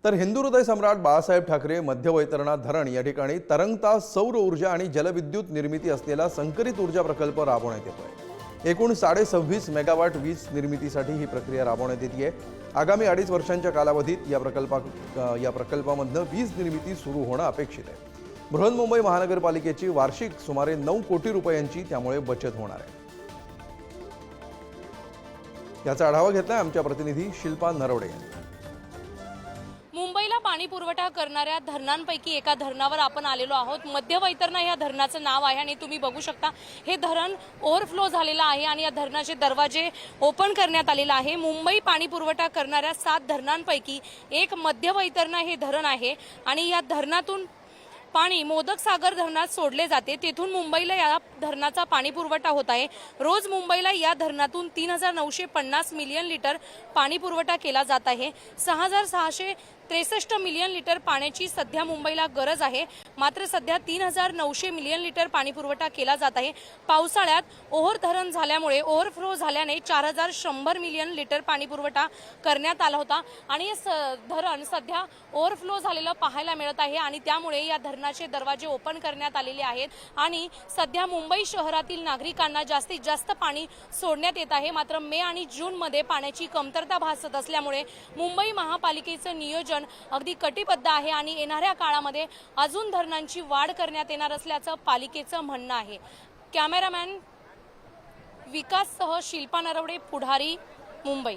तर हिंदू हृदय सम्राट बाळासाहेब ठाकरे मध्य वैतरणा धरण या ठिकाणी तरंगता सौर ऊर्जा आणि जलविद्युत निर्मिती असलेला संकरित ऊर्जा प्रकल्प राबवण्यात येतोय। एकूण 26.5 मेगावॉट वीज निर्मितीसाठी ही प्रक्रिया राबवण्यात येते। आगामी 2.5 वर्षांच्या कालावधीत या प्रकल्पामधून वीज निर्मिती सुरू होणं अपेक्षित आहे। बृहन्मुंबई महानगरपालिकेची वार्षिक सुमारे 9 कोटी रुपयांची त्यामुळे बचत होणार आहे। याचा आढावा घेतलाय आमच्या प्रतिनिधी शिल्पा नरवडे यांनी। मुंबईला पाणी पुरवठा करणाऱ्या धरणांपैकी एका धरणावर आपण आलेलो आहोत। मध्य वैतरणा या धरणाचं नाव आहे आणि तुम्ही बघू शकता हे धरण ओव्हरफ्लो झालेलं आहे आणि या धरणाचे दरवाजे ओपन करण्यात आलेले आहे। मुंबई पाणी पुरवठा करणाऱ्या 7 धरणांपैकी एक मध्य वैतरणा हे धरण आहे आणि या धरणातून पाणी मोदक सागर धरणात सोडले जाते। तेथून मुंबईला या धरणाचा पाणी पुरवठा होत आहे। रोज मुंबईला या धरणातून 3950 मिलियन लिटर पाणी पुरवठा केला जात आहे। 6663 मिलियन लिटर पाण्याची सध्या मुंबईला गरज आहे। मात्र सध्या 3900 मिलियन लिटर पाणी पुरवठा केला जात आहे। पावसाळ्यात ओव्हर धरण झाल्यामुळे ओव्हरफ्लो झाल्याने 4100 मिलियन लिटर पाणी पुरवठा करण्यात आला होता आणि धरण सध्या ओव्हरफ्लो झालेलं पाहायला मिळत आहे आणि त्यामुळे या धरणाचे दरवाजे ओपन करण्यात आलेले आहेत आणि सध्या मुंबई शहरातील नागरिकांना जास्तीत जास्त पाणी सोडण्यात येत आहे। मात्र मे आणि जून मध्ये पाण्याची कमतरता भासत असल्यामुळे मुंबई महापालिकेचं नियोजन अगदी कटिबद्ध आहे आणि येणाऱ्या काळामध्ये अजून धरणांची वाढ करण्यात येणार असल्याचं पालिकेचं म्हणणं आहे। कॅमेरामॅन विकाससह शिल्पा नरवडे, पुढारी, मुंबई।